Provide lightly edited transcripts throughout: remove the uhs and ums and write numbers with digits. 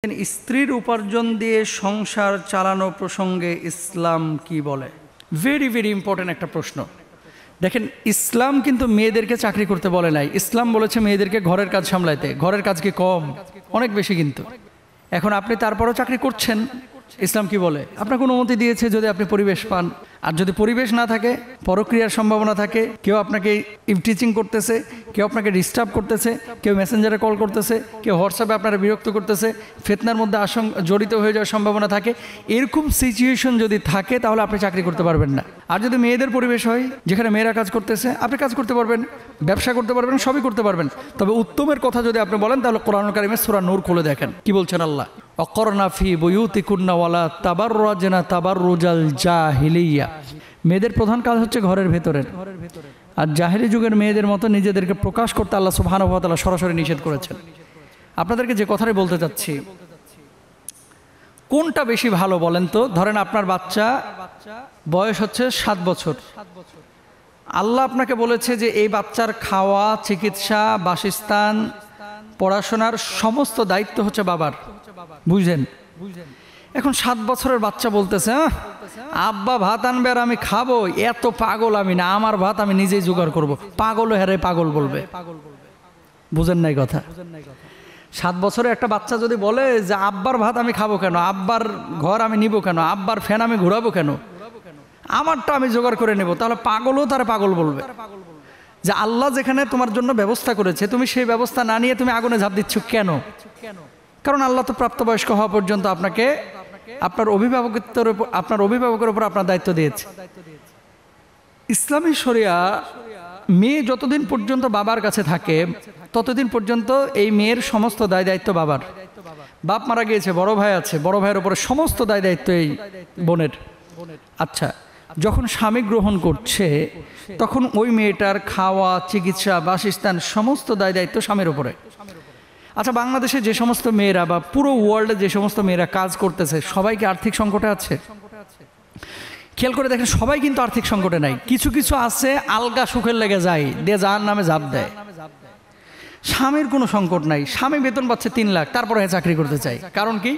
স্ত্রীর উপার্জন দিয়ে সংসার চালানো প্রসঙ্গে ইসলাম কি বলে? ভেরি ভেরি ইম্পর্টেন্ট একটা প্রশ্ন। দেখেন, ইসলাম কিন্তু মেয়েদেরকে চাকরি করতে বলে নাই। ইসলাম বলেছে মেয়েদেরকে ঘরের কাজ সামলাইতে। ঘরের কাজ কি কম? অনেক বেশি। কিন্তু এখন আপনি তারপরও চাকরি করছেন, ইসলাম কি বলে? আপনাকে অনুমতি দিয়েছে যদি আপনি পরিবেশ পান। আর যদি পরিবেশ না থাকে, পরক্রিয়ার সম্ভাবনা থাকে, কেউ আপনাকে টিচিং করতেছে, কেউ আপনাকে ডিস্টার্ব করতেছে, কেউ মেসেঞ্জারে কল করতেছে, কেউ হোয়াটসঅ্যাপে আপনারা বিরক্ত করতেছে, ফিতনার মধ্যে জড়িত হয়ে যাওয়ার সম্ভাবনা থাকে, এরকম সিচুয়েশন যদি থাকে তাহলে আপনি চাকরি করতে পারবেন না। আর যদি মেয়েদের পরিবেশ হয় যেখানে মেয়েরা কাজ করতেছে, আপনি কাজ করতে পারবেন, ব্যবসা করতে পারবেন, সবই করতে পারবেন। তবে উত্তমের কথা যদি আপনি বলেন তাহলে কোরআনুল কারীমের সূরা নূর খুলে দেখেন কি বলছেন আল্লাহ। অকরনা ফি বুয়ুতিকুন্না ওয়ালা তাবাররাজনা তাবাররুজাল জাহিলিয়া। মেয়েদের প্রধান কাজ হচ্ছে ঘরের ভেতরের। আর জাহেলি যুগের মেয়েদের মতো নিজেদেরকে প্রকাশ করতে আল্লাহ সুবহানাহু ওয়া তাআলা সরাসরি নিষেধ করেছেন। আপনাদেরকে যে কথাই বলতে চাচ্ছি, কোনটা বেশি ভালো বলেন তো? ধরেন আপনার বাচ্চা বয়স হচ্ছে 7 বছর। আল্লাহ আপনাকে বলেছে যে এই বাচ্চার খাওয়া, চিকিৎসা, বাসস্থান, পড়াশোনার সমস্ত দায়িত্ব হচ্ছে বাবার। বুঝলেন? এখন 7 বছরের বাচ্চা বলতেছে, আব্বা ভাত আনবে আর আমি খাবো। এত পাগল আমি না, আমার ভাত আমি নিজেই জোগাড় করব। পাগল হেরে পাগল বলবে। বুঝেন নাই কথা? 7 বছরের একটা বাচ্চা যদি বলে যে আব্বার ভাত আমি খাবো কেন, আব্বার ঘর আমি নিব কেন, আব্বার ফ্যান আমি ঘুরাবো কেন, আমারটা আমি জোগাড় করে নেব, তাহলে পাগলও তারা পাগল বলবে। যে আল্লাহ যেখানে তোমার জন্য ব্যবস্থা করেছে, তুমি সেই ব্যবস্থা না নিয়ে তুমি আগুনে ঝাঁপ দিচ্ছ কেন? কারণ আল্লাহ তো প্রাপ্তবয়স্ক হওয়া পর্যন্ত আপনাকে আপনার অভিভাবকের উপর আপনার দায়িত্ব দিয়েছে। ইসলামী শরিয়া মেয়ে যতদিন পর্যন্ত বাবার কাছে থাকে ততদিন পর্যন্ত এই মেয়ের সমস্ত দায় দায়িত্ব বাবার। বাপ মারা গিয়েছে, বড় ভাই আছে, বড় ভাইয়ের উপরে সমস্ত দায় দায়িত্ব এই বোনের। আচ্ছা, যখন স্বামী গ্রহণ করছে তখন ওই মেয়েটার খাওয়া, চিকিৎসা, বাসস্থান সমস্ত দায় দায়িত্ব স্বামীর উপরে। আচ্ছা, বাংলাদেশে যে সমস্ত মেয়েরা বা পুরো ওয়ার্ল্ডে যে সমস্ত মেয়েরা কাজ করতেছে সবাই কি আর্থিক সংকটে আছে? খেয়াল করে দেখেন, সবাই কিন্তু আর্থিক সংকটে নাই। কিছু কিছু আছে আলগা সুখের লেগে যায়, দিয়ে জাহান্নামে ঝাঁপ দেয়। স্বামীর কোনো সংকট নাই, স্বামী বেতন পাচ্ছে 3 লাখ, তারপরে চাকরি করতে চাই। কারণ কি?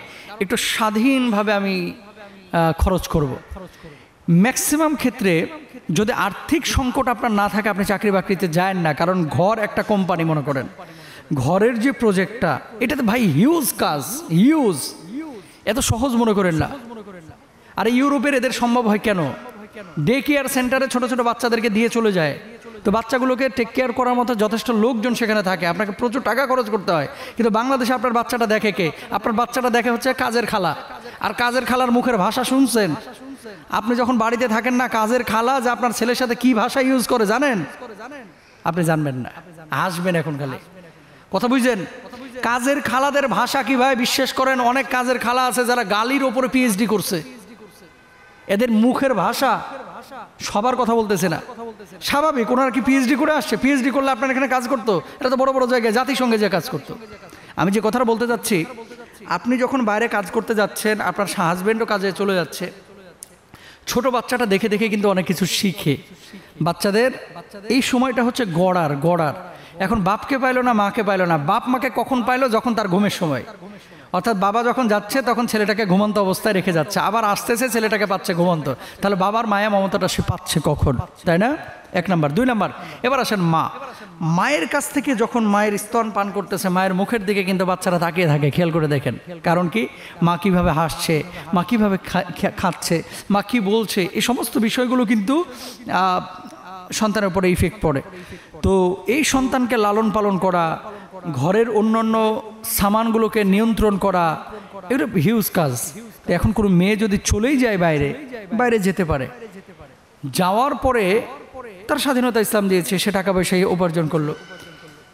একটু স্বাধীনভাবে আমি খরচ করব। ম্যাক্সিমাম ক্ষেত্রে যদি আর্থিক সংকট আপনার না থাকে আপনি চাকরি বাকরিতে যায়েন না। কারণ ঘর একটা কোম্পানি, মনে করেন ঘরের যে প্রজেক্টটা, এটাতে ভাই হিউজ কাজ, হিউজ, এত সহজ মনে করেন না। আর ইউরোপের এদের সম্ভব হয় কেন? ডে কেয়ার সেন্টারে ছোট ছোট বাচ্চাদেরকে দিয়ে চলে যায়, তো বাচ্চাগুলোকে টেক কেয়ার করার মতো যথেষ্ট লোকজন সেখানে থাকে, আপনাকে প্রচুর টাকা খরচ করতে হয়। কিন্তু বাংলাদেশে আপনার বাচ্চাটা দেখে কে? আপনার বাচ্চাটা দেখে হচ্ছে কাজের খালা। আর কাজের খালার মুখের ভাষা শুনছেন? আপনি যখন বাড়িতে থাকেন না, কাজের খালা যে আপনার ছেলের সাথে কি ভাষা ইউজ করে জানেন? আপনি জানবেন না, আসবেন এখন খালি কথা বুঝছেন। কাজের খালাদের ভাষা কি ভাই বিশ্বাস করেন? অনেক কাজের খালা আছে যারা গালির ওপরে পিএইচডি করছে। এদের মুখের ভাষা সবার কথা বলতেছে না, স্বাভাবিক। ওনারা কি পিএইচডি করে আসছে? পিএইচডি করলে আপনার এখানে কাজ করতো? এটা তো বড় বড় জায়গায় জাতিসংঘে যে কাজ করতো। আমি যে কথাটা বলতে যাচ্ছি, আপনি যখন বাইরে কাজ করতে যাচ্ছেন, আপনার হাজবেন্ডও কাজে চলে যাচ্ছে, ছোট বাচ্চাটা দেখে দেখে কিন্তু অনেক কিছু শিখে। বাচ্চাদের এই সময়টা হচ্ছে গড়ার। এখন বাপকে পাইলো না, মাকে পাইলো না। বাপ মাকে কখন পাইলো? যখন তার ঘুমের সময়। অর্থাৎ বাবা যখন যাচ্ছে তখন ছেলেটাকে ঘুমন্ত অবস্থায় রেখে যাচ্ছে, আবার আসতেছে ছেলেটাকে পাচ্ছে ঘুমন্ত। তাহলে বাবার মায়া মমতাটা সে পাচ্ছে কখন? তাই না? 1 নাম্বার। 2 নাম্বার, এবার আসেন মা। মায়ের কাছ থেকে যখন মায়ের স্তন পান করতেছে, মায়ের মুখের দিকে কিন্তু বাচ্চারা তাকিয়ে থাকে। খেয়াল করে দেখেন, কারণ কি? মা কিভাবে হাসছে, মা কিভাবে খাচ্ছে, মা কি বলছে, এই সমস্ত বিষয়গুলো কিন্তু সন্তানের উপরে ইফেক্ট পড়ে। তো এই সন্তানকে লালন পালন করা, ঘরের অন্যান্য সামানগুলোকে নিয়ন্ত্রণ করা, এগুলো হিউজ কাজ। এখন কোনো মেয়ে যদি চলেই যায় বাইরে যেতে পারে, যাওয়ার পরে তার স্বাধীনতা ইসলাম দিয়েছে, সে টাকা পয়সা উপার্জন করলো,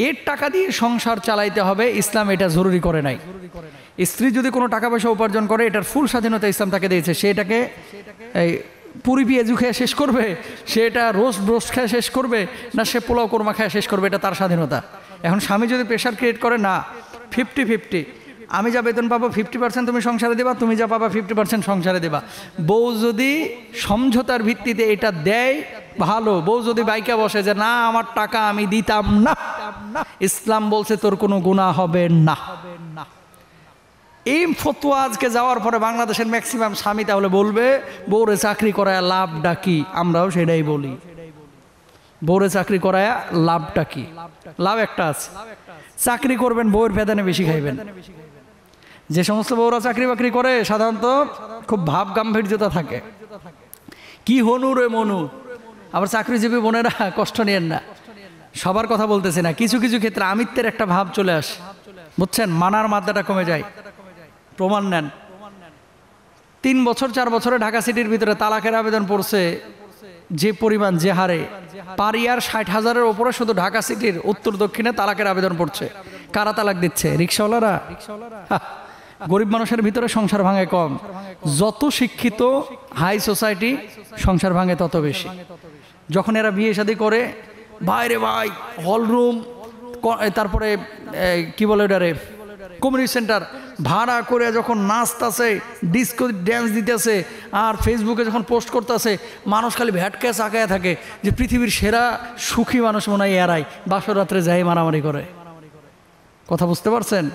এর টাকা দিয়ে সংসার চালাইতে হবে, ইসলাম এটা জরুরি করে নাই। স্ত্রী যদি কোনো টাকা পয়সা উপার্জন করে, এটার ফুল স্বাধীনতা ইসলাম তাকে দিয়েছে। সে এটাকে এই পুরি পেঁয়াজু খেয়ে শেষ করবে, সে এটা রোস্ট খেয়ে শেষ করবে, না সে পোলাও কোরমা খেয়ে শেষ করবে, এটা তার স্বাধীনতা। এখন স্বামী যদি প্রেশার ক্রিয়েট করে, না 50-50, আমি যা বেতন পাবো 50% তুমি সংসারে দেবা, তুমি যা পাবা 50% সংসারে দেবা। বউ যদি সমঝোতার ভিত্তিতে এটা দেয় ভালো। বউ যদি বাইকে বসে যে না আমার টাকা আমি দিতাম না, ইসলাম বলছে তোর কোনো গুনাহ হবে না। এই ফতোয়া আজকে যাওয়ার পরে বাংলাদেশের ম্যাক্সিমাম স্বামী তাহলে বলবে বউরে চাকরি করায় লাভটা কি? আমরাও সেটাই বলি, বউরে চাকরি করায় লাভটা কি? লাভ একটা আছে, চাকরি করবেন বউয়ের বেতনে বেশি খাইবেন। যে সমস্ত বউরা চাকরি বাকরি করে সাধারণত খুব ভাব গাম্ভীর্যতা থাকে, কি হনু রে মনু। আবার চাকরিজীবী বোনেরা কষ্ট নিয়েন না, সবার কথা বলতেছে না, কিছু কিছু ক্ষেত্রে আমিত্বের একটা ভাব চলে আসে, বুঝছেন, মানার মাত্রাটা কমে যায়। প্রমাণ নেন, 3 বছর 4 বছরে ঢাকা সিটির ভিতরে তালাকের আবেদন পড়ছে যে পরিমাণ, যে হারে, পারিয়ার 60,000-এর ওপরে শুধু ঢাকা সিটির উত্তর দক্ষিণে তালাকের আবেদন পড়ছে। কারা তালাক দিচ্ছে? রিক্সাওয়ালারা। গরিব মানুষের ভিতরে সংসার ভাঙে কম, যত শিক্ষিত হাই সোসাইটি সংসার ভাঙে তত বেশি। যখন এরা বিয়ে শাদী করে, ভাইরে ভাই, হলরুম, তারপরে কি বলে ওটারে, কমিউনিটি সেন্টার ভাড়া করে যখন নাচতেছে, ডিস্কো ড্যান্স দিতেছে, আর ফেসবুকে যখন পোস্ট করতেছে, মানুষ খালি ভ্যাটকে চাকায় থাকে যে পৃথিবীর সেরা সুখী মানুষ মনে হয় এরাই, বাসর রাত্রে যাই মারামারি করে। কথা বুঝতে পারছেন?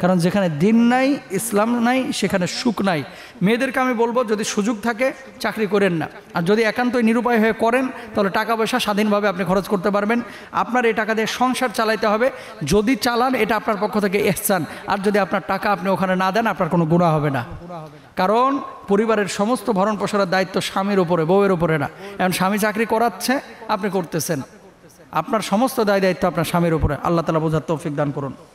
কারণ যেখানে দিন নাই, ইসলাম নাই, সেখানে সুখ নাই। মেয়েদেরকে আমি বলবো, যদি সুযোগ থাকে চাকরি করেন না, আর যদি একান্তই নিরুপায় হয়ে করেন তাহলে টাকা পয়সা স্বাধীনভাবে আপনি খরচ করতে পারবেন। আপনার এই টাকা দিয়ে সংসার চালাইতে হবে, যদি চালান এটা আপনার পক্ষ থেকে ইহসান, আর যদি আপনার টাকা আপনি ওখানে না দেন আপনার কোনো গুনাহ হবে না। কারণ পরিবারের সমস্ত ভরণ পোষণের দায়িত্ব স্বামীর উপরে, বউয়ের উপরে না। এখন স্বামী চাকরি করাচ্ছে, আপনি করতেছেন, আপনার সমস্ত দায় দায়িত্ব আপনার স্বামীর উপরে। আল্লাহ তাআলা বোঝার তৌফিক দান করুন।